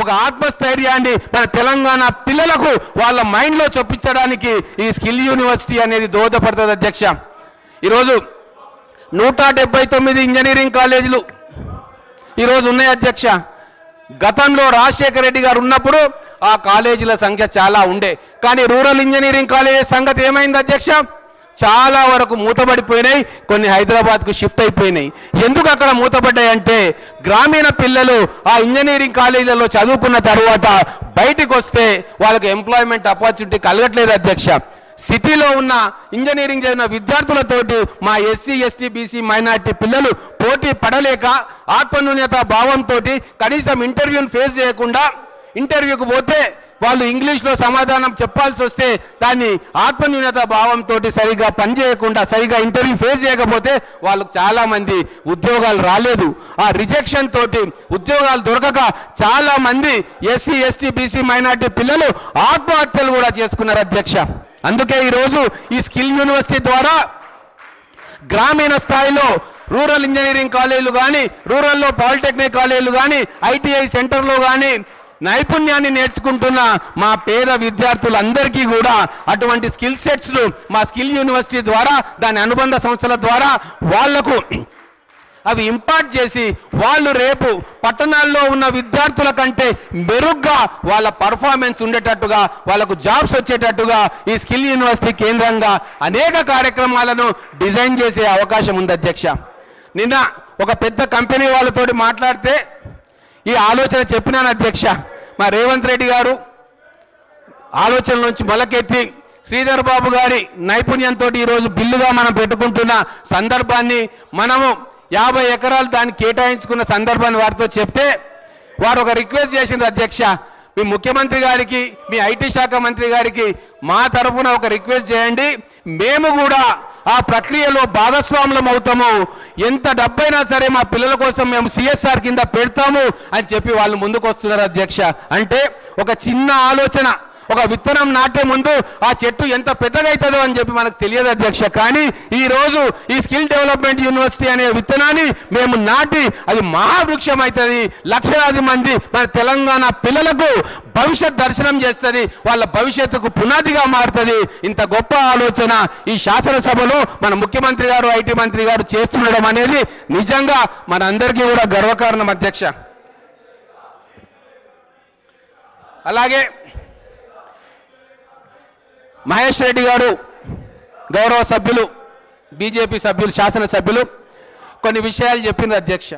ఒక ఆత్మస్థైర్యాన్ని మన తెలంగాణ పిల్లలకు వాళ్ళ మైండ్లో చొప్పించడానికి ఈ స్కిల్ యూనివర్సిటీ అనేది దోహదపడుతుంది అధ్యక్ష. ఈరోజు 179 ఇంజనీరింగ్ కాలేజీలు ఈరోజు ఉన్నాయి అధ్యక్ష. గతంలో రాజశేఖర రెడ్డి గారు ఉన్నప్పుడు ఆ కాలేజీల సంఖ్య చాలా ఉండే, కానీ రూరల్ ఇంజనీరింగ్ కాలేజీ సంగతి ఏమైంది అధ్యక్ష? చాలా వరకు మూతపడిపోయినాయి, కొన్ని హైదరాబాద్కు షిఫ్ట్ అయిపోయినాయి. ఎందుకు అక్కడ మూతపడ్డాయి అంటే గ్రామీణ పిల్లలు ఆ ఇంజనీరింగ్ కాలేజీలలో చదువుకున్న తర్వాత బయటికి వస్తే వాళ్ళకి ఎంప్లాయ్మెంట్ ఆపర్చునిటీ కలగట్లేదు అధ్యక్ష. సిటీలో ఉన్న ఇంజనీరింగ్ చదివిన విద్యార్థులతోటి మా ఎస్సీ ఎస్టీ బీసీ మైనార్టీ పిల్లలు పోటీ పడలేక ఆత్మన్యూన్యత భావంతో కనీసం ఇంటర్వ్యూని ఫేస్ చేయకుండా ఇంటర్వ్యూకి పోతే వాళ్ళు ఇంగ్లీష్లో సమాధానం చెప్పాల్సి వస్తే దాన్ని ఆత్మన్యూన్యత భావంతో సరిగా పనిచేయకుండా సరిగా ఇంటర్వ్యూ ఫేస్ చేయకపోతే వాళ్ళకు చాలామంది ఉద్యోగాలు రాలేదు. ఆ రిజెక్షన్ తోటి ఉద్యోగాలు దొరకక చాలామంది ఎస్సీ ఎస్టీ బీసీ మైనార్టీ పిల్లలు ఆత్మహత్యలు కూడా చేసుకున్నారు అధ్యక్ష. అందుకే ఈరోజు ఈ స్కిల్ యూనివర్సిటీ ద్వారా గ్రామీణ స్థాయిలో రూరల్ ఇంజనీరింగ్ కాలేజీలు కానీ, రూరల్లో పాలిటెక్నిక్ కాలేజీలు కానీ, ఐటీఐ సెంటర్లో కానీ నైపుణ్యాన్ని నేర్చుకుంటున్న మా పేద విద్యార్థులందరికీ కూడా అటువంటి స్కిల్ సెట్స్ను మా స్కిల్ యూనివర్సిటీ ద్వారా దాని అనుబంధ సంస్థల ద్వారా వాళ్లకు అవి ఇంపార్ట్ చేసి వాళ్ళు రేపు పట్టణాల్లో ఉన్న విద్యార్థుల కంటే మెరుగ్గా వాళ్ళ పర్ఫార్మెన్స్ ఉండేటట్టుగా వాళ్ళకు జాబ్స్ వచ్చేటట్టుగా ఈ స్కిల్ యూనివర్సిటీ కేంద్రంగా అనేక కార్యక్రమాలను డిజైన్ చేసే అవకాశం ఉంది అధ్యక్ష. నిన్న ఒక పెద్ద కంపెనీ వాళ్ళతోటి మాట్లాడితే ఈ ఆలోచన చెప్పినాను అధ్యక్ష. మా రేవంత్ రెడ్డి గారు ఆలోచన నుంచి మొలకెత్తి శ్రీధర్ బాబు గారి నైపుణ్యంతో ఈరోజు బిల్లుగా మనం పెట్టుకుంటున్న సందర్భాన్ని మనము 50 ఎకరాలు దాన్ని కేటాయించుకున్న సందర్భాన్ని వారితో చెప్తే వారు ఒక రిక్వెస్ట్ చేసిండ్రు అధ్యక్ష. మీ ముఖ్యమంత్రి గారికి, మీ ఐటీ శాఖ మంత్రి గారికి మా తరఫున ఒక రిక్వెస్ట్ చేయండి, మేము కూడా ఆ ప్రక్రియలో భాగస్వాములం అవుతాము, ఎంత డబ్బైనా సరే మా పిల్లల కోసం మేము సిఎస్ఆర్ కింద పెడతాము అని చెప్పి వాళ్ళు ముందుకు వస్తున్నారు అధ్యక్ష. అంటే ఒక చిన్న ఆలోచన, ఒక విత్తనం నాటే ముందు ఆ చెట్టు ఎంత పెద్దగా అవుతుందో అని చెప్పి మనకు తెలియదు అధ్యక్ష. కానీ ఈరోజు ఈ స్కిల్ డెవలప్మెంట్ యూనివర్సిటీ అనే విత్తనాన్ని మేము నాటి అది మహావృక్షం అవుతుంది, లక్షలాది మంది మన తెలంగాణ పిల్లలకు భవిష్యత్ దర్శనం చేస్తుంది, వాళ్ళ భవిష్యత్తుకు పునాదిగా మారుతుంది. ఇంత గొప్ప ఆలోచన ఈ శాసనసభలో మన ముఖ్యమంత్రి గారు, ఐటీ మంత్రి గారు చేస్తుండడం అనేది నిజంగా మనందరికీ కూడా గర్వకారణం అధ్యక్ష. అలాగే మహేష్ రెడ్డి గారు గౌరవ సభ్యులు, బీజేపీ సభ్యులు, శాసనసభ్యులు కొన్ని విషయాలు చెప్పింది అధ్యక్ష.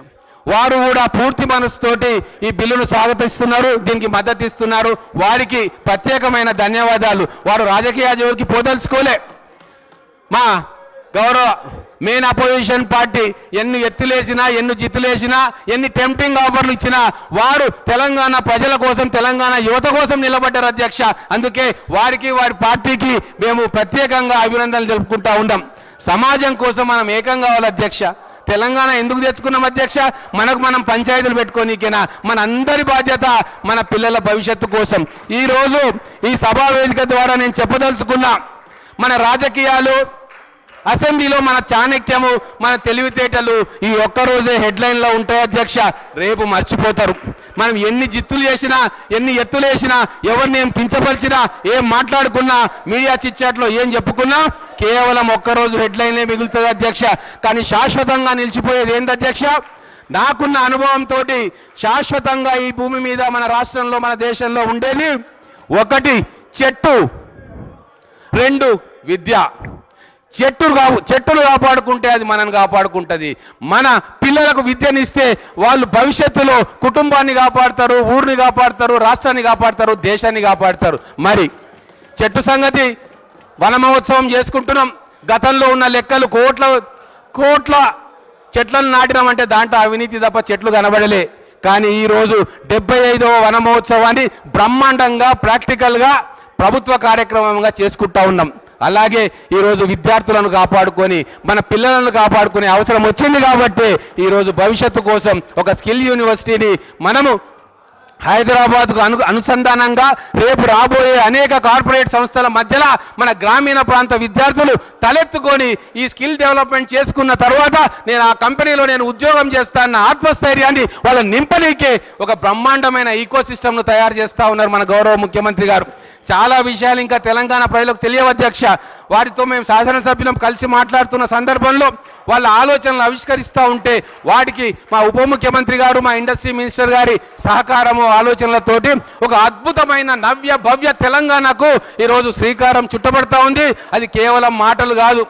వారు కూడా పూర్తి మనసుతోటి ఈ బిల్లును స్వాగతిస్తున్నారు, దీనికి మద్దతు ఇస్తున్నారు. వారికి ప్రత్యేకమైన ధన్యవాదాలు. వారు రాజకీయ జోలికి పోదలుచుకోలే. మా గౌరవ మెయిన్ అపోజిషన్ పార్టీ ఎన్ని ఎత్తులేసినా, ఎన్ని జిత్తులేసినా, ఎన్ని టెంప్టింగ్ ఆఫర్లు ఇచ్చినా వారు తెలంగాణ ప్రజల కోసం, తెలంగాణ యువత కోసం నిలబడ్డారు అధ్యక్ష. అందుకే వారికి, వారి పార్టీకి మేము ప్రత్యేకంగా అభినందనలు తెలుపుకుంటా ఉన్నాం. సమాజం కోసం మనం ఏకం కావాలి అధ్యక్ష. తెలంగాణ ఎందుకు తెచ్చుకున్నాం అధ్యక్ష? మనకు మనం పంచాయతీలు పెట్టుకోనీకేనా? మన అందరి బాధ్యత మన పిల్లల భవిష్యత్తు కోసం. ఈరోజు ఈ సభా వేదిక ద్వారా నేను చెప్పదలుచుకున్నా, మన రాజకీయాలు, అసెంబ్లీలో మన చాణక్యము, మన తెలివితేటలు ఈ ఒక్కరోజే హెడ్లైన్లో ఉంటాయి అధ్యక్ష. రేపు మర్చిపోతారు. మనం ఎన్ని జిత్తులు చేసినా, ఎన్ని ఎత్తులు వేసినా, ఎవరిని ఏం కించపరిచినా, ఏం మాట్లాడుకున్నా, మీడియా చిట్చాట్లో ఏం చెప్పుకున్నా కేవలం ఒక్కరోజు హెడ్లైనే మిగులుతుంది అధ్యక్ష. కానీ శాశ్వతంగా నిలిచిపోయేది ఏంటి అధ్యక్ష? నాకున్న అనుభవంతో శాశ్వతంగా ఈ భూమి మీద, మన రాష్ట్రంలో, మన దేశంలో ఉండేది 1 చెట్టు, 2 విద్య. చెట్టును కాపాడుకుంటే అది మనల్ని కాపాడుకుంటుంది. మన పిల్లలకు విద్యనిస్తే వాళ్ళు భవిష్యత్తులో కుటుంబాన్ని కాపాడతారు, ఊరిని కాపాడతారు, రాష్ట్రాన్ని కాపాడతారు, దేశాన్ని కాపాడతారు. మరి చెట్టు సంగతి వన మహోత్సవం చేసుకుంటున్నాం. గతంలో ఉన్న లెక్కలు కోట్ల చెట్లను నాటినామంటే దాంట్లో అవినీతి తప్ప చెట్లు కనబడలే. కానీ ఈరోజు 75వ వన మహోత్సవాన్ని బ్రహ్మాండంగా, ప్రాక్టికల్గా ప్రభుత్వ కార్యక్రమంగా చేసుకుంటా ఉన్నాం. అలాగే ఈరోజు విద్యార్థులను కాపాడుకొని, మన పిల్లలను కాపాడుకునే అవసరం వచ్చింది కాబట్టి ఈరోజు భవిష్యత్తు కోసం ఒక స్కిల్ యూనివర్సిటీని మనము హైదరాబాద్కు అనుసంధానంగా రేపు రాబోయే అనేక కార్పొరేట్ సంస్థల మధ్యలో మన గ్రామీణ ప్రాంత విద్యార్థులు తలెత్తుకొని ఈ స్కిల్ డెవలప్మెంట్ చేసుకున్న తర్వాత నేను ఆ కంపెనీలో నేను ఉద్యోగం చేస్తానన్న ఆత్మస్థైర్యాన్ని వాళ్ళ నింపనీకే ఒక బ్రహ్మాండమైన ఈకో సిస్టమ్ను తయారు చేస్తూ ఉన్నారు మన గౌరవ ముఖ్యమంత్రి గారు. చాలా విషయాలు ఇంకా తెలంగాణ ప్రజలకు తెలియవు అధ్యక్ష. వారితో మేము శాసనసభ్యులం కలిసి మాట్లాడుతున్న సందర్భంలో వాళ్ళ ఆలోచనలు ఆవిష్కరిస్తూ ఉంటే వాటికి మా ఉప ముఖ్యమంత్రి గారు, మా ఇండస్ట్రీ మినిస్టర్ గారి సహకారము ఆలోచనలతోటి ఒక అద్భుతమైన నవ్య భవ్య తెలంగాణకు ఈరోజు శ్రీకారం చుట్టబడతా ఉంది. అది కేవలం మాటలు కాదు.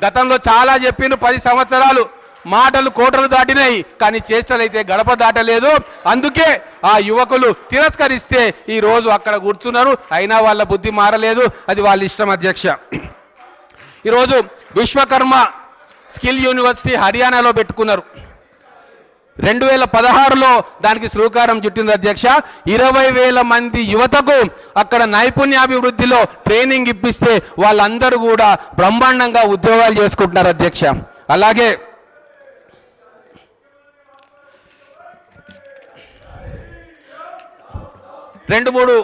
గతంలో చాలా చెప్పిన 10 సంవత్సరాలు మాటలు కోటలు దాటినాయి, కానీ చేష్టలు అయితే గడప దాటలేదు. అందుకే ఆ యువకులు తిరస్కరిస్తే ఈరోజు అక్కడ కూర్చున్నారు. అయినా వాళ్ళ బుద్ధి మారలేదు, అది వాళ్ళ ఇష్టం అధ్యక్ష. ఈరోజు విశ్వకర్మ స్కిల్ యూనివర్సిటీ హర్యానాలో పెట్టుకున్నారు. 2016లో దానికి శ్రీకారం చుట్టింది అధ్యక్ష. 20,000 మంది యువతకు అక్కడ నైపుణ్యాభివృద్ధిలో ట్రైనింగ్ ఇప్పిస్తే వాళ్ళందరూ కూడా బ్రహ్మాండంగా ఉద్యోగాలు చేసుకుంటున్నారు అధ్యక్ష. అలాగే 2-3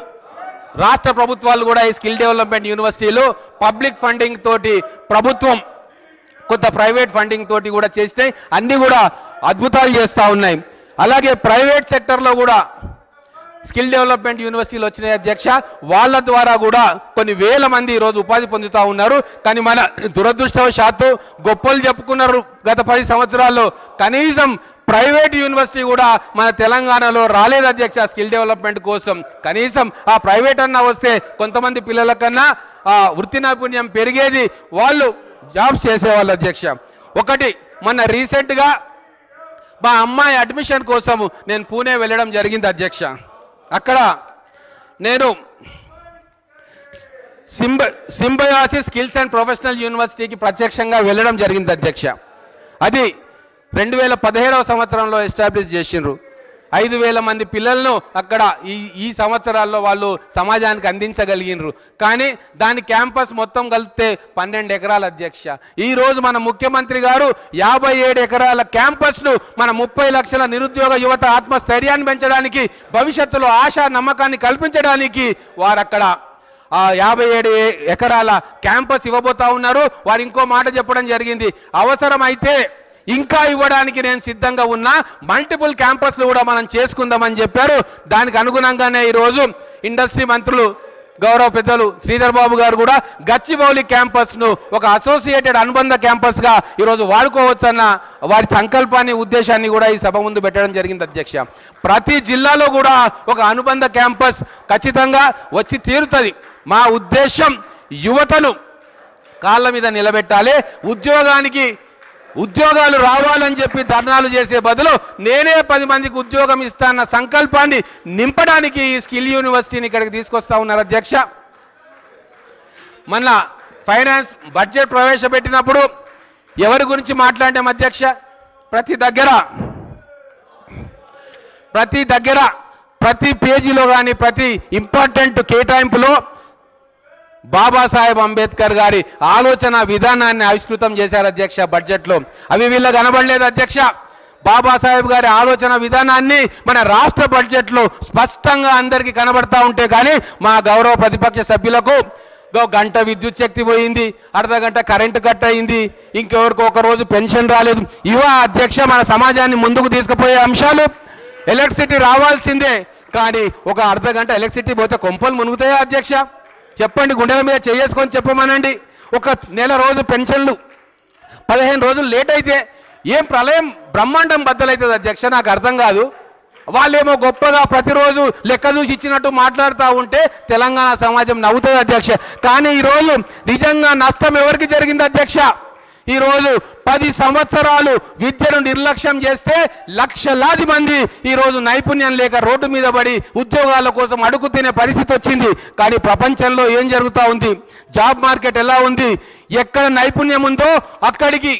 రాష్ట్ర ప్రభుత్వాలు కూడా ఈ స్కిల్ డెవలప్మెంట్ యూనివర్సిటీలు పబ్లిక్ ఫండింగ్ తోటి, ప్రభుత్వం కొంత ప్రైవేట్ ఫండింగ్ తోటి కూడా చేస్తే అన్నీ కూడా అద్భుతాలు చేస్తూ ఉన్నాయి. అలాగే ప్రైవేట్ సెక్టర్లో కూడా స్కిల్ డెవలప్మెంట్ యూనివర్సిటీలు వచ్చినాయి అధ్యక్ష. వాళ్ళ ద్వారా కూడా కొన్ని వేల మంది ఈరోజు ఉపాధి పొందుతూ ఉన్నారు. కానీ మన దురదృష్టవశాత్తు గొప్పలు చెప్పుకున్నారు గత 10 సంవత్సరాల్లో, కనీసం ప్రైవేట్ యూనివర్సిటీ కూడా మన తెలంగాణలో రాలేదు అధ్యక్ష స్కిల్ డెవలప్మెంట్ కోసం. కనీసం ఆ ప్రైవేట్ అన్నా వస్తే కొంతమంది పిల్లల కన్నా వృత్తి నైపుణ్యం పెరిగేది, వాళ్ళు జాబ్స్ చేసేవాళ్ళు అధ్యక్ష. ఒకటి మొన్న రీసెంట్గా మా అమ్మాయి అడ్మిషన్ కోసం నేను పూణే వెళ్ళడం జరిగింది అధ్యక్ష. అక్కడ నేను సింబయాసిస్ స్కిల్స్ అండ్ ప్రొఫెషనల్ యూనివర్సిటీకి ప్రత్యక్షంగా వెళ్ళడం జరిగింది అధ్యక్ష. అది 2017వ సంవత్సరంలో ఎస్టాబ్లిష్ చేసిండ్రు. 5,000 మంది పిల్లలను అక్కడ ఈ సంవత్సరాల్లో వాళ్ళు సమాజానికి అందించగలిగినరు. కానీ దాని క్యాంపస్ మొత్తం కలిపితే 12 ఎకరాల అధ్యక్ష. ఈరోజు మన ముఖ్యమంత్రి గారు 57 ఎకరాల క్యాంపస్ను మన 30 లక్షల నిరుద్యోగ యువత ఆత్మస్థైర్యాన్ని పెంచడానికి, భవిష్యత్తులో ఆశా నమ్మకాన్ని కల్పించడానికి వారక్కడ 57 ఎకరాల క్యాంపస్ ఇవ్వబోతా ఉన్నారు. వారు ఇంకో మాట చెప్పడం జరిగింది, అవసరమైతే ఇంకా ఇవ్వడానికి నేను సిద్ధంగా ఉన్నా, మల్టిపుల్ క్యాంపస్లు కూడా మనం చేసుకుందామని చెప్పారు. దానికి అనుగుణంగానే ఈరోజు ఇండస్ట్రీ మంత్రులు గౌరవ పెద్దలు శ్రీధర్ బాబు గారు కూడా గచ్చిబౌలి క్యాంపస్ను ఒక అసోసియేటెడ్ అనుబంధ క్యాంపస్గా ఈరోజు వాడుకోవచ్చన్న వారి సంకల్పాన్ని, ఉద్దేశాన్ని కూడా ఈ సభ ముందు పెట్టడం జరిగింది అధ్యక్ష. ప్రతి జిల్లాలో కూడా ఒక అనుబంధ క్యాంపస్ ఖచ్చితంగా వచ్చి తీరుతుంది. మా ఉద్దేశం యువతను కాళ్ళ మీద నిలబెట్టాలి. ఉద్యోగాలు రావాలని చెప్పి ధర్నాలు చేసే బదులు నేనే 10 మందికి ఉద్యోగం ఇస్తాన్న సంకల్పాన్ని నింపడానికి ఈ స్కిల్ యూనివర్సిటీని ఇక్కడికి తీసుకొస్తా ఉన్నారు అధ్యక్ష. మన ఫైనాన్స్ బడ్జెట్ ప్రవేశపెట్టినప్పుడు ఎవరి గురించి మాట్లాడాం అధ్యక్ష? ప్రతి దగ్గర ప్రతి పేజీలో కానీ ప్రతి ఇంపార్టెంట్ కేటాయింపులో బాబాసాహెబ్ అంబేద్కర్ గారి ఆలోచన విధానాన్ని ఆవిష్కృతం చేశారు అధ్యక్ష బడ్జెట్లో. అవి వీళ్ళ కనబడలేదు అధ్యక్ష. బాబాసాహెబ్ గారి ఆలోచన విధానాన్ని మన రాష్ట్ర బడ్జెట్లో స్పష్టంగా అందరికీ కనబడతా ఉంటే కానీ మా గౌరవ ప్రతిపక్ష సభ్యులకు గంట విద్యుత్ శక్తి పోయింది, అర్ధగంట కరెంటు కట్ అయింది, ఇంకెవరికి ఒక రోజు పెన్షన్ రాలేదు. ఇవా అధ్యక్ష మన సమాజాన్ని ముందుకు తీసుకుపోయే అంశాలు. ఎలక్ట్రిసిటీ రావాల్సిందే, కానీ ఒక అర్ధగంట ఎలక్ట్రిసిటీ పోతే కొంపలు మునుగుతాయా అధ్యక్ష? చెప్పండి, గుండెల మీద చేసుకొని చెప్పమనండి. ఒక నెల రోజు పెన్షన్లు 15 రోజులు లేట్ అయితే ఏం ప్రళయం బ్రహ్మాండం బద్దలవుతుంది అధ్యక్ష? నాకు అర్థం కాదు. వాళ్ళేమో గొప్పగా ప్రతిరోజు లెక్క చూసి ఇచ్చినట్టు మాట్లాడుతూ ఉంటే తెలంగాణ సమాజం నవ్వుతుంది అధ్యక్ష. కానీ ఈరోజు నిజంగా నష్టం ఎవరికి జరిగింది అధ్యక్ష? ఈరోజు 10 సంవత్సరాలు విద్యను నిర్లక్ష్యం చేస్తే లక్షలాది మంది ఈరోజు నైపుణ్యం లేక రోడ్డు మీద పడి ఉద్యోగాల కోసం అడుగు తినే పరిస్థితి వచ్చింది. కానీ ప్రపంచంలో ఏం జరుగుతూ ఉంది, జాబ్ మార్కెట్ ఎలా ఉంది, ఎక్కడ నైపుణ్యం ఉందో అక్కడికి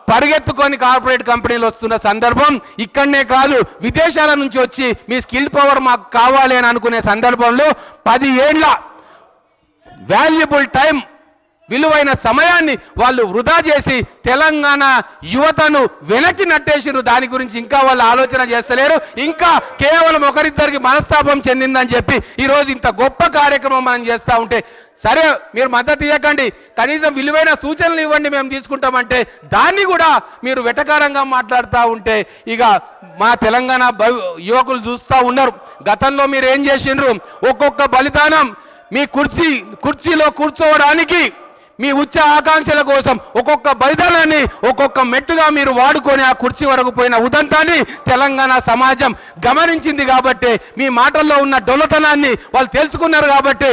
పరిగెత్తుకొని కార్పొరేట్ కంపెనీలు వస్తున్న సందర్భం. ఇక్కడనే కాదు, విదేశాల నుంచి వచ్చి మీ స్కిల్ పవర్ మాకు కావాలి అని అనుకునే సందర్భంలో 10 ఏళ్ల వాల్యుబుల్ టైం విలువైన సమయాన్ని వాళ్ళు వృధా చేసి తెలంగాణ యువతను వెనక్కి నట్టేసిరు. దాని గురించి ఇంకా వాళ్ళు ఆలోచన చేస్తలేరు. ఇంకా కేవలం ఒకరిద్దరికి మనస్తాపం చెందిందని చెప్పి ఈరోజు ఇంత గొప్ప కార్యక్రమం మనం చేస్తూ ఉంటే, సరే మీరు మద్దతు ఇవ్వకండి, కనీసం విలువైన సూచనలు ఇవ్వండి, మేము తీసుకుంటామంటే దాన్ని కూడా మీరు వెటకారంగా మాట్లాడుతూ ఉంటే ఇక మా తెలంగాణ యువకులు చూస్తూ ఉన్నారు. గతంలో మీరు ఏం చేసిండ్రు? ఒక్కొక్క బలిదానం మీ కుర్చీలో కూర్చోవడానికి, మీ ఉచ్చ ఆకాంక్షల కోసం ఒక్కొక్క బలిదానాన్ని ఒక్కొక్క మెట్టుగా మీరు వాడుకొని ఆ కుర్చీ వరకు పోయిన ఉదంతాన్ని తెలంగాణ సమాజం గమనించింది. కాబట్టి మీ మాటల్లో ఉన్న డొల్లతనాన్ని వాళ్ళు తెలుసుకున్నారు. కాబట్టి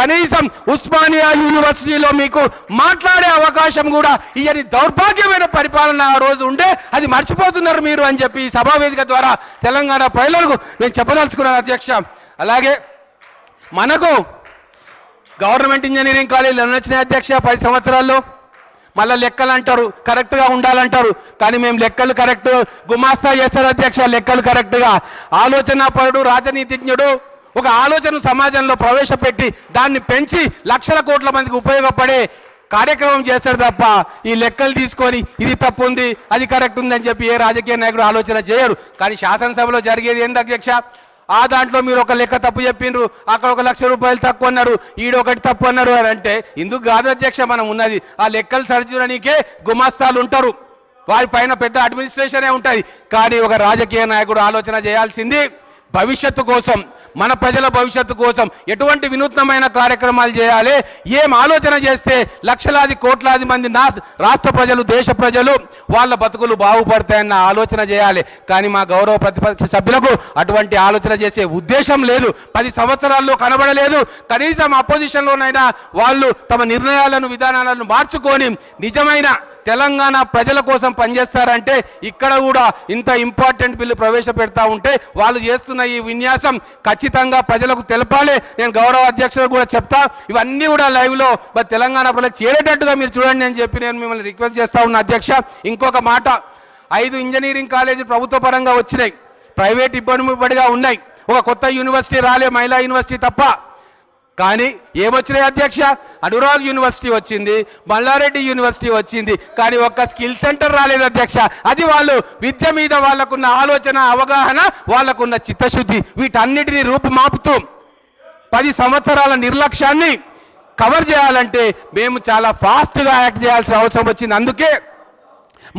కనీసం ఉస్మానియా యూనివర్సిటీలో మీకు మాట్లాడే అవకాశం కూడా ఇయని దౌర్భాగ్యమైన పరిపాలన ఆ రోజు ఉండే, అది మర్చిపోతున్నారు మీరు అని చెప్పి ఈ సభా వేదిక ద్వారా తెలంగాణ ప్రజలకు నేను చెప్పదలుచుకున్నాను అధ్యక్ష. అలాగే మనకు గవర్నమెంట్ ఇంజనీరింగ్ కాలేజీలు ఎన్ని వచ్చినాయి అధ్యక్ష 10 సంవత్సరాల్లో? మళ్ళీ లెక్కలు అంటారు, కరెక్ట్గా ఉండాలంటారు. కానీ మేము లెక్కలు కరెక్ట్ గుమాస్తా చేస్తారు అధ్యక్ష. లెక్కలు కరెక్ట్గా ఆలోచనాపరుడు రాజనీతిజ్ఞుడు ఒక ఆలోచన సమాజంలో ప్రవేశపెట్టి దాన్ని పెంచి లక్షల కోట్ల మందికి ఉపయోగపడే కార్యక్రమం చేస్తారు తప్ప ఈ లెక్కలు తీసుకొని ఇది తప్పు ఉంది అది కరెక్ట్ ఉంది అని చెప్పి ఏ రాజకీయ నాయకుడు ఆలోచన చేయరు. కానీ శాసనసభలో జరిగేది ఏంది అధ్యక్ష? ఆ దాంట్లో మీరు ఒక లెక్క తప్పు చెప్పిండ్రు, అక్కడ 1 లక్ష రూపాయలు తక్కువ అన్నారు, ఈడొకటి తప్పు అన్నారు అని అంటే ఇందుకు కాదు అధ్యక్ష మనం ఉన్నది. ఆ లెక్కలు సరిచూడనీకే గుమాస్తాలు ఉంటారు, వారి పైన పెద్ద అడ్మినిస్ట్రేషనే ఉంటుంది. కానీ ఒక రాజకీయ నాయకుడు ఆలోచన చేయాల్సింది భవిష్యత్తు కోసం, మన ప్రజల భవిష్యత్తు కోసం ఎటువంటి వినూత్నమైన కార్యక్రమాలు చేయాలి, ఏం ఆలోచన చేస్తే లక్షలాది కోట్లాది మంది రాష్ట్ర ప్రజలు దేశ ప్రజలు వాళ్ళ బతుకులు బాగుపడతాయన్న ఆలోచన చేయాలి. కానీ మా గౌరవ ప్రతిపక్ష సభ్యులకు అటువంటి ఆలోచన చేసే ఉద్దేశం లేదు. 10 సంవత్సరాల్లో కనబడలేదు. కనీసం అపోజిషన్లోనైనా వాళ్ళు తమ నిర్ణయాలను విధానాలను మార్చుకొని నిజమైన తెలంగాణ ప్రజల కోసం పనిచేస్తారంటే ఇక్కడ కూడా ఇంత ఇంపార్టెంట్ బిల్లు ప్రవేశపెడతా ఉంటే వాళ్ళు చేస్తున్న ఈ విన్యాసం ఖచ్చితంగా ప్రజలకు తెలపాలి. నేను గౌరవ అధ్యక్షుడు కూడా చెప్తా, ఇవన్నీ కూడా లైవ్లో తెలంగాణ ప్రజలకు చేరేటట్టుగా మీరు చూడండి అని చెప్పి నేను మిమ్మల్ని రిక్వెస్ట్ చేస్తా ఉన్నా అధ్యక్ష. ఇంకొక మాట, 5 ఇంజనీరింగ్ కాలేజీ ప్రభుత్వ పరంగా వచ్చినాయి, ప్రైవేట్ ఇబ్బందిగా ఉన్నాయి. ఒక కొత్త యూనివర్సిటీ రాలే, మహిళా యూనివర్సిటీ తప్ప. కానీ ఏమొచ్చినాయి అధ్యక్ష? అనురాగ్ యూనివర్సిటీ వచ్చింది, మల్లారెడ్డి యూనివర్సిటీ వచ్చింది, కానీ ఒక్క స్కిల్ సెంటర్ రాలేదు అధ్యక్ష. అది వాళ్ళు విద్య మీద వాళ్ళకున్న ఆలోచన, అవగాహన, వాళ్ళకున్న చిత్తశుద్ధి వీటన్నిటినీ రూపుమాపుతూ 10 సంవత్సరాల నిర్లక్ష్యాన్ని కవర్ చేయాలంటే మేము చాలా ఫాస్ట్గా యాక్ట్ చేయాల్సిన అవసరం వచ్చింది. అందుకే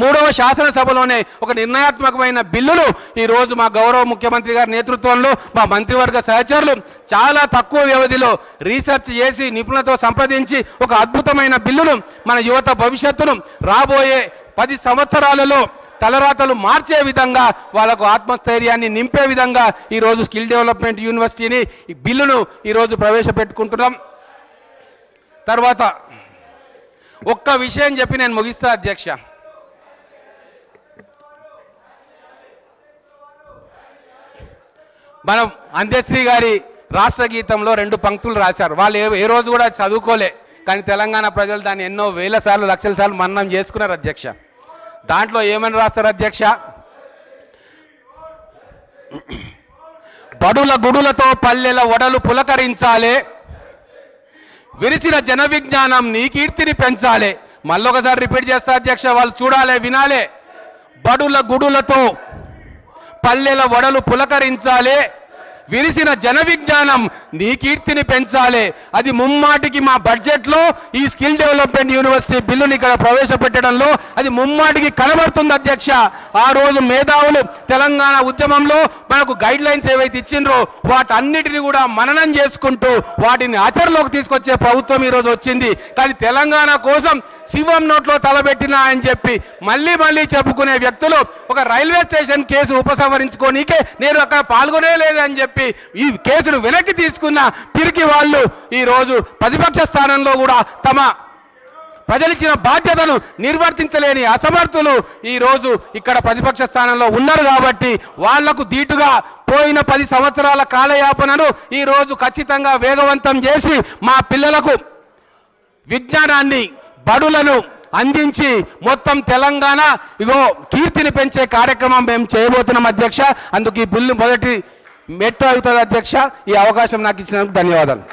3వ శాసనసభలోనే ఒక నిర్ణయాత్మకమైన బిల్లును ఈరోజు మా గౌరవ ముఖ్యమంత్రి గారి నేతృత్వంలో మా మంత్రివర్గ సహచరులు చాలా తక్కువ వ్యవధిలో రీసెర్చ్ చేసి నిపుణులతో సంప్రదించి ఒక అద్భుతమైన బిల్లును మన యువత భవిష్యత్తును రాబోయే 10 సంవత్సరాలలో తలరాతలు మార్చే విధంగా వాళ్ళకు ఆత్మస్థైర్యాన్ని నింపే విధంగా ఈరోజు స్కిల్ డెవలప్మెంట్ యూనివర్సిటీని ఈ బిల్లును ఈరోజు ప్రవేశపెట్టుకుంటున్నాం. తర్వాత ఒక్క విషయం చెప్పి నేను ముగిస్తా అధ్యక్ష. మనం అంత్యశ్రీ గారి రాష్ట్ర గీతంలో 2 పంక్తులు రాశారు. వాళ్ళు ఏ రోజు కూడా చదువుకోలే, కానీ తెలంగాణ ప్రజలు దాన్ని ఎన్నో వేల సార్లు లక్షల సార్లు మన్నం చేసుకున్నారు అధ్యక్ష. దాంట్లో ఏమని రాస్తారు అధ్యక్ష? బడుల గుడులతో పల్లెల ఒడలు పులకరించాలే, విరిసిన జన విజ్ఞానం నీ కీర్తిని పెంచాలే. మళ్ళొకసారి రిపీట్ చేస్తా అధ్యక్ష, వాళ్ళు చూడాలి వినాలే. బడుల గుడులతో పల్లెల ఒడలు పులకరించాలే, విరిసిన జన విజ్ఞానం నీ కీర్తిని పెంచాలి. అది ముమ్మాటికి మా బడ్జెట్లో ఈ స్కిల్ డెవలప్మెంట్ యూనివర్సిటీ బిల్లుని ఇక్కడ ప్రవేశపెట్టడంలో అది ముమ్మాటికి కనబడుతుంది అధ్యక్ష. ఆ రోజు మేధావులు తెలంగాణ ఉద్యమంలో మనకు గైడ్ లైన్స్ ఏవైతే ఇచ్చిండ్రో వాటన్నిటిని కూడా మననం చేసుకుంటూ వాటిని ఆచరణలోకి తీసుకొచ్చే ప్రభుత్వం ఈరోజు వచ్చింది. కానీ తెలంగాణ కోసం శివం నోట్లో తలబెట్టినా అని చెప్పి మళ్ళీ చెప్పుకునే వ్యక్తులు ఒక రైల్వే స్టేషన్ కేసు ఉపసంహరించుకోనీకే నేను అక్కడ పాల్గొనే లేదని చెప్పి ఈ కేసును వెనక్కి తీసుకున్న పిరికి వాళ్ళు ఈరోజు ప్రతిపక్ష స్థానంలో కూడా తమ ప్రజలిచ్చిన బాధ్యతను నిర్వర్తించలేని అసమర్థులు ఈరోజు ఇక్కడ ప్రతిపక్ష స్థానంలో ఉన్నారు. కాబట్టి వాళ్లకు ధీటుగా పోయిన 10 సంవత్సరాల కాలయాపనను ఈరోజు ఖచ్చితంగా వేగవంతం చేసి మా పిల్లలకు విజ్ఞానాన్ని బడులను అందించి మొత్తం తెలంగాణ ఇగో కీర్తిని పెంచే కార్యక్రమం మేము చేయబోతున్నాం అధ్యక్ష. అందుకు ఈ బిల్లు మొదటి మెట్టు అవుతుంది అధ్యక్ష. ఈ అవకాశం నాకు ఇచ్చినందుకు ధన్యవాదాలు.